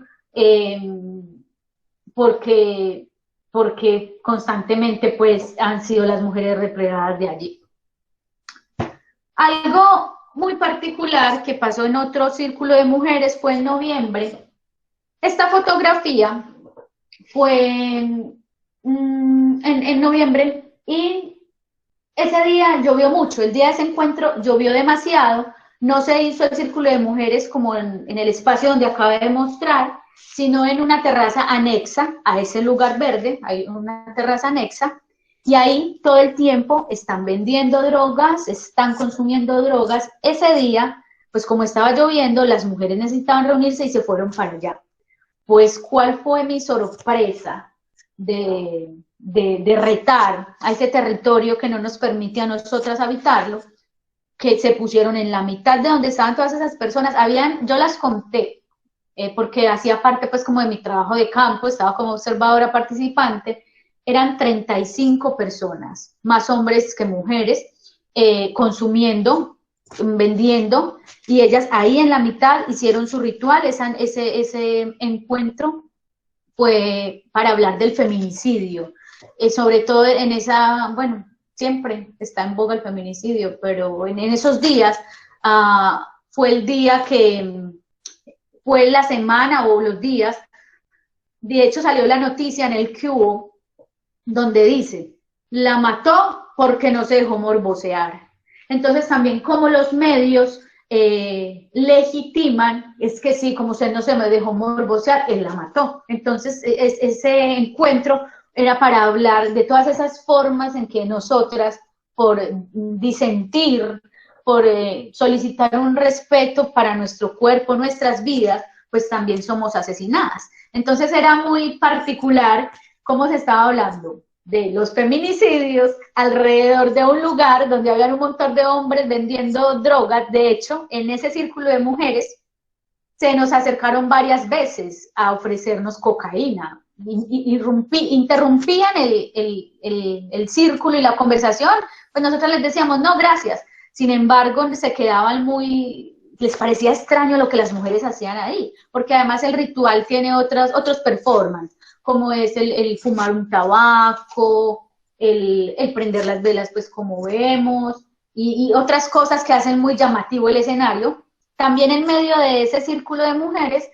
porque constantemente pues han sido las mujeres replegadas de allí. Algo muy particular que pasó en otro círculo de mujeres fue en noviembre. Esta fotografía fue en noviembre y ese día llovió mucho, el día de ese encuentro llovió demasiado, no se hizo el círculo de mujeres como en el espacio donde acabé de mostrar, sino en una terraza anexa a ese lugar verde, hay una terraza anexa, y ahí todo el tiempo están vendiendo drogas, están consumiendo drogas. Ese día, pues como estaba lloviendo, las mujeres necesitaban reunirse y se fueron para allá. Pues, ¿cuál fue mi sorpresa de retar a ese territorio que no nos permite a nosotras habitarlo? Que se pusieron en la mitad de donde estaban todas esas personas. Yo las conté, porque hacía parte pues como de mi trabajo de campo, estaba como observadora participante, eran 35 personas, más hombres que mujeres, consumiendo, vendiendo, y ellas ahí en la mitad hicieron su ritual. Ese encuentro fue para hablar del feminicidio, sobre todo en esa, bueno, siempre está en boga el feminicidio, pero en esos días fue el día que fue la semana o los días, de hecho salió la noticia en el Cubo, donde dice, la mató porque no se dejó morbosear. Entonces también como los medios legitiman, es que sí, como usted no se me dejó morbosear, él la mató. Entonces ese encuentro era para hablar de todas esas formas en que nosotras, por disentir, por solicitar un respeto para nuestro cuerpo, nuestras vidas, pues también somos asesinadas. Entonces era muy particular cómo se estaba hablando de los feminicidios alrededor de un lugar donde había un montón de hombres vendiendo drogas. De hecho, en ese círculo de mujeres se nos acercaron varias veces a ofrecernos cocaína, interrumpían el círculo y la conversación, pues nosotros les decíamos, no, gracias. Sin embargo, se quedaban les parecía extraño lo que las mujeres hacían ahí, porque además el ritual tiene otros performances, como es el fumar un tabaco, el prender las velas, pues como vemos, y otras cosas que hacen muy llamativo el escenario. También en medio de ese círculo de mujeres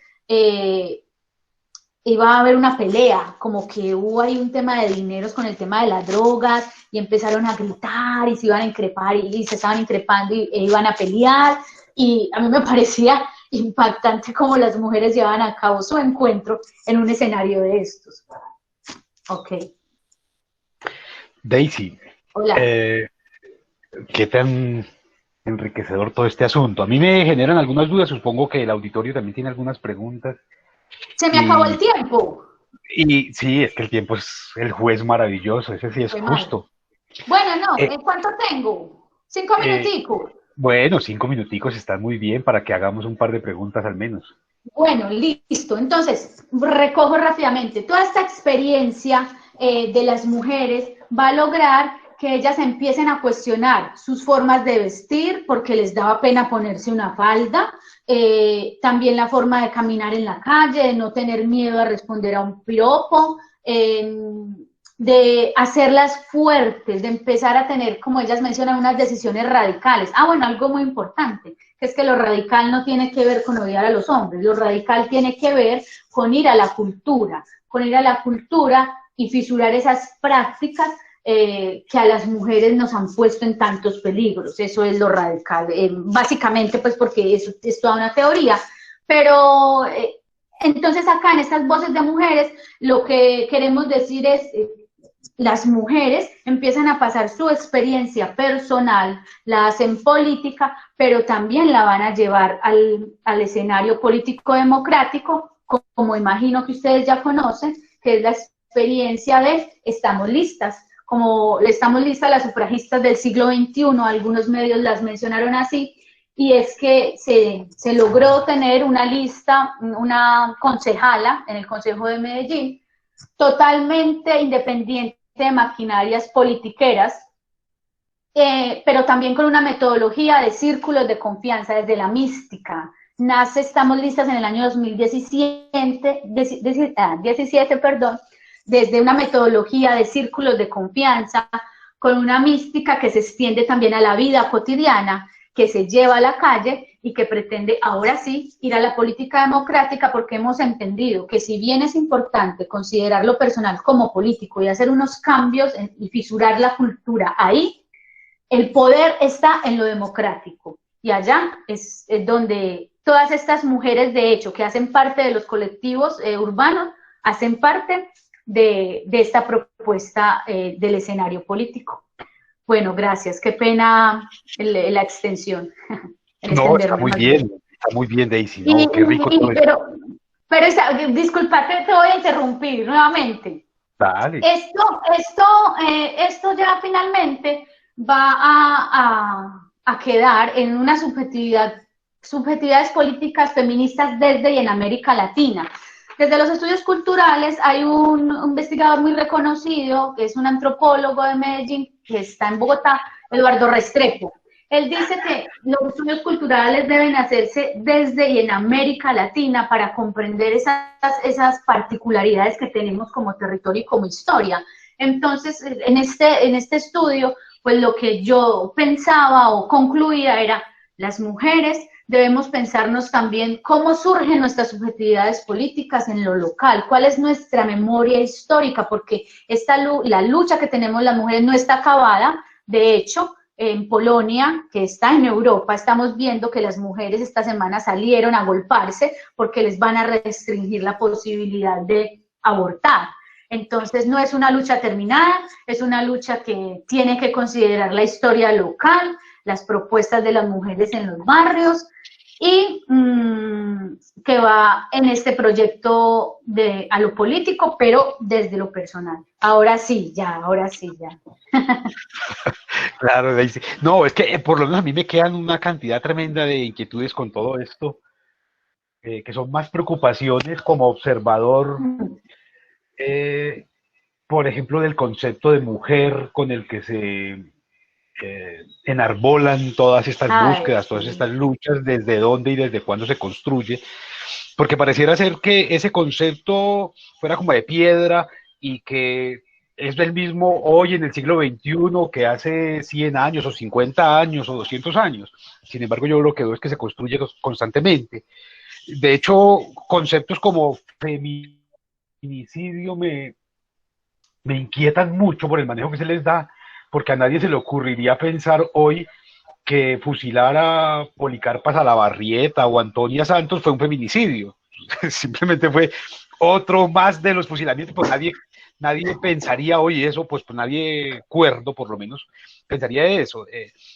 iba a haber una pelea, como que hubo ahí un tema de dineros con el tema de las drogas, y empezaron a gritar, y se iban a increpar, y se estaban increpando, e iban a pelear, y a mí me parecía impactante cómo las mujeres llevaban a cabo su encuentro en un escenario de estos. Ok. Daisy, Hola. ¿Qué tan enriquecedor todo este asunto? A mí me generan algunas dudas, supongo que el auditorio también tiene algunas preguntas. Se me acabó el tiempo. Y sí, es que el tiempo es el juez maravilloso, ese sí es justo. Bueno, no, ¿cuánto tengo? 5 minuticos. Bueno, 5 minuticos están muy bien para que hagamos un par de preguntas al menos. Bueno, listo. Entonces, recojo rápidamente. Toda esta experiencia de las mujeres va a lograr que ellas empiecen a cuestionar sus formas de vestir porque les daba pena ponerse una falda, también la forma de caminar en la calle, de no tener miedo a responder a un piropo, de hacerlas fuertes, de empezar a tener, como ellas mencionan, unas decisiones radicales. Bueno, algo muy importante, que es que lo radical no tiene que ver con odiar a los hombres, lo radical tiene que ver con ir a la cultura y fisurar esas prácticas que a las mujeres nos han puesto en tantos peligros. Eso es lo radical, básicamente pues porque eso es toda una teoría, pero entonces acá en estas voces de mujeres lo que queremos decir es las mujeres empiezan a pasar su experiencia personal, la hacen política, pero también la van a llevar al escenario político democrático, como imagino que ustedes ya conocen, que es la experiencia de Estamos Listas. Como Estamos Listas, las sufragistas del siglo XXI, algunos medios las mencionaron así, y es que se logró tener una lista, una concejala en el Consejo de Medellín, totalmente independiente de maquinarias politiqueras, pero también con una metodología de círculos de confianza desde la mística. Nace Estamos Listas en el año 2017, 17, desde una metodología de círculos de confianza, con una mística que se extiende también a la vida cotidiana, que se lleva a la calle y que pretende ahora sí ir a la política democrática, porque hemos entendido que si bien es importante considerar lo personal como político y hacer unos cambios y fisurar la cultura ahí, el poder está en lo democrático. Y allá es donde todas estas mujeres, de hecho, que hacen parte de los colectivos urbanos, hacen parte de esta propuesta del escenario político. Bueno, gracias. Qué pena la extensión. No, está muy bien, Daisy. No, qué rico todo esto. Pero disculpa que te voy a interrumpir nuevamente. Dale. Esto ya finalmente va a quedar en una subjetividades políticas feministas desde y en América Latina. Desde los estudios culturales hay un investigador muy reconocido, que es un antropólogo de Medellín, que está en Bogotá, Eduardo Restrepo. Él dice que los estudios culturales deben hacerse desde y en América Latina para comprender esas particularidades que tenemos como territorio y como historia. Entonces, en este estudio, pues lo que yo pensaba o concluía era, las mujeres debemos pensarnos también cómo surgen nuestras subjetividades políticas en lo local, cuál es nuestra memoria histórica, porque la lucha que tenemos las mujeres no está acabada. De hecho, en Polonia, que está en Europa, estamos viendo que las mujeres esta semana salieron a agolparse porque les van a restringir la posibilidad de abortar. Entonces no es una lucha terminada, es una lucha que tiene que considerar la historia local, las propuestas de las mujeres en los barrios, y que va en este proyecto a lo político, pero desde lo personal. Ahora sí, ya. Claro, Daisy. No, es que por lo menos a mí me quedan una cantidad tremenda de inquietudes con todo esto, que son más preocupaciones como observador, por ejemplo, del concepto de mujer con el que se enarbolan todas estas búsquedas, todas estas luchas, desde dónde y desde cuándo se construye, porque pareciera ser que ese concepto fuera como de piedra y que es el mismo hoy en el siglo XXI que hace 100 años o 50 años o 200 años. Sin embargo, yo lo que veo es que se construye constantemente. De hecho, conceptos como feminicidio me inquietan mucho por el manejo que se les da, porque a nadie se le ocurriría pensar hoy que fusilar a Policarpa Salabarrieta o Antonia Santos fue un feminicidio. Simplemente fue otro más de los fusilamientos, pues nadie pensaría hoy eso, pues nadie cuerdo por lo menos pensaría eso.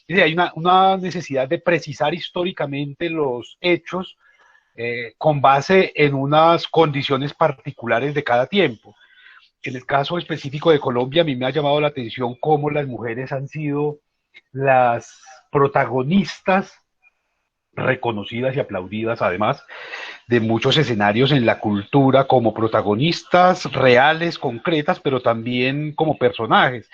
Hay una necesidad de precisar históricamente los hechos con base en unas condiciones particulares de cada tiempo. En el caso específico de Colombia, a mí me ha llamado la atención cómo las mujeres han sido las protagonistas reconocidas y aplaudidas, además, de muchos escenarios en la cultura como protagonistas reales, concretas, pero también como personajes.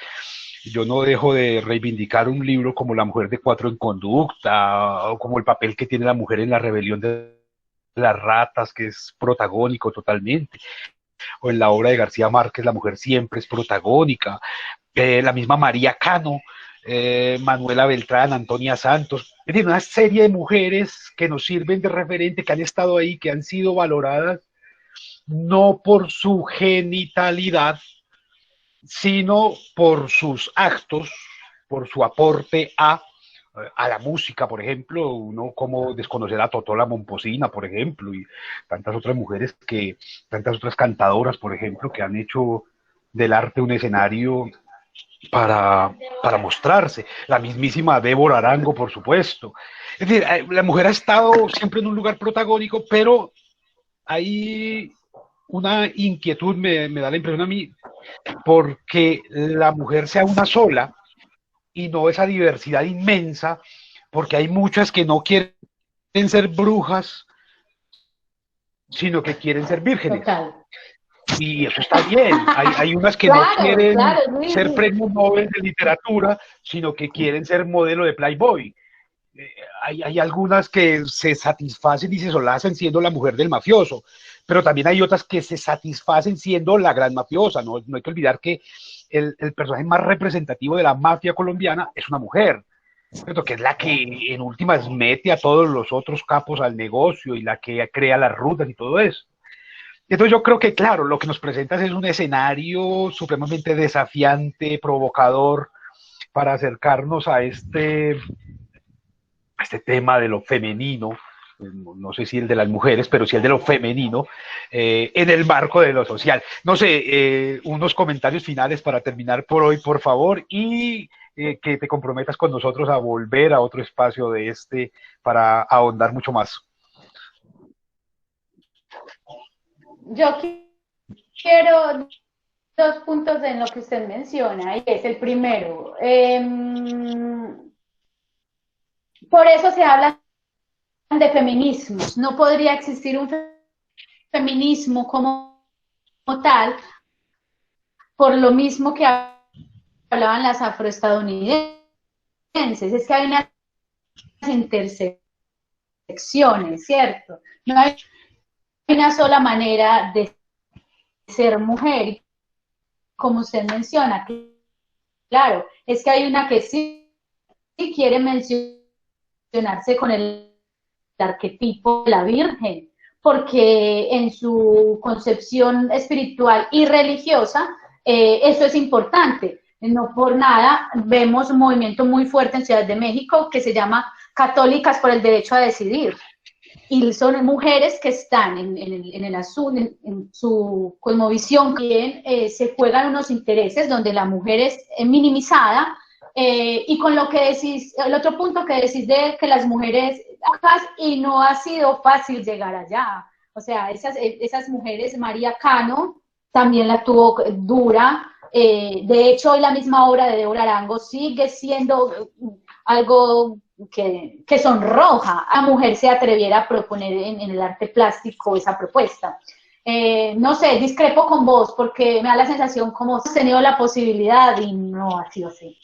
Yo no dejo de reivindicar un libro como La mujer de cuatro en conducta, o como el papel que tiene la mujer en la rebelión de las ratas, que es protagónico totalmente, o en la obra de García Márquez, la mujer siempre es protagónica, la misma María Cano, Manuela Beltrán, Antonia Santos, es decir, una serie de mujeres que nos sirven de referente, que han estado ahí, que han sido valoradas no por su genitalidad, sino por sus actos, por su aporte a la música, por ejemplo, uno como desconocer a Totola Momposina, por ejemplo, y tantas otras mujeres tantas otras cantadoras, por ejemplo, que han hecho del arte un escenario para mostrarse. La mismísima Débora Arango, por supuesto. Es decir, la mujer ha estado siempre en un lugar protagónico, pero hay una inquietud, me da la impresión a mí, porque la mujer sea una sola y no esa diversidad inmensa, porque hay muchas que no quieren ser brujas, sino que quieren ser vírgenes. Total. Y eso está bien. Hay unas que no Claro, quieren claro, ser Luis. premio Nobel de literatura, sino que quieren ser modelo de Playboy. Hay algunas que se satisfacen y se solacen siendo la mujer del mafioso, pero también hay otras que se satisfacen siendo la gran mafiosa. No hay que olvidar que el personaje más representativo de la mafia colombiana es una mujer, ¿cierto? Que es la que en últimas mete a todos los otros capos al negocio y la que crea las rutas y todo eso. Entonces yo creo que, claro, lo que nos presentas es un escenario supremamente desafiante, provocador, para acercarnos a este tema de lo femenino, no sé si el de las mujeres, pero sí el de lo femenino, en el marco de lo social. No sé, unos comentarios finales para terminar por hoy, por favor, y que te comprometas con nosotros a volver a otro espacio de para ahondar mucho más. Yo quiero dos puntos en lo que usted menciona, y es el primero. Por eso se habla de feminismos. No podría existir un feminismo como tal, por lo mismo que hablaban las afroestadounidenses. Es que hay unas intersecciones, ¿cierto? No hay una sola manera de ser mujer, como usted menciona. Claro, es que hay una que sí quiere mencionarse con el arquetipo de la Virgen, porque en su concepción espiritual y religiosa eso es importante. No por nada vemos un movimiento muy fuerte en Ciudad de México que se llama Católicas por el Derecho a Decidir. Y son mujeres que están en el asunto, en su cosmovisión, que se juegan unos intereses donde la mujer es minimizada. Y con lo que decís, el otro punto que decís de que las mujeres, y no ha sido fácil llegar allá. O sea, esas mujeres, María Cano también la tuvo dura. De hecho, la misma obra de Débora Arango sigue siendo algo que sonroja a la mujer se atreviera a proponer en el arte plástico esa propuesta. No sé, discrepo con vos porque me da la sensación como has tenido la posibilidad y no ha sido así.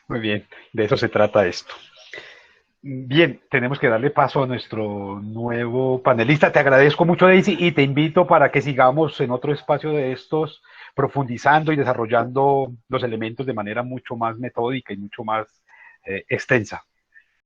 Muy bien, de eso se trata esto. Bien, tenemos que darle paso a nuestro nuevo panelista. Te agradezco mucho, Daisy, y te invito para que sigamos en otro espacio de estos profundizando y desarrollando los elementos de manera mucho más metódica y mucho más extensa.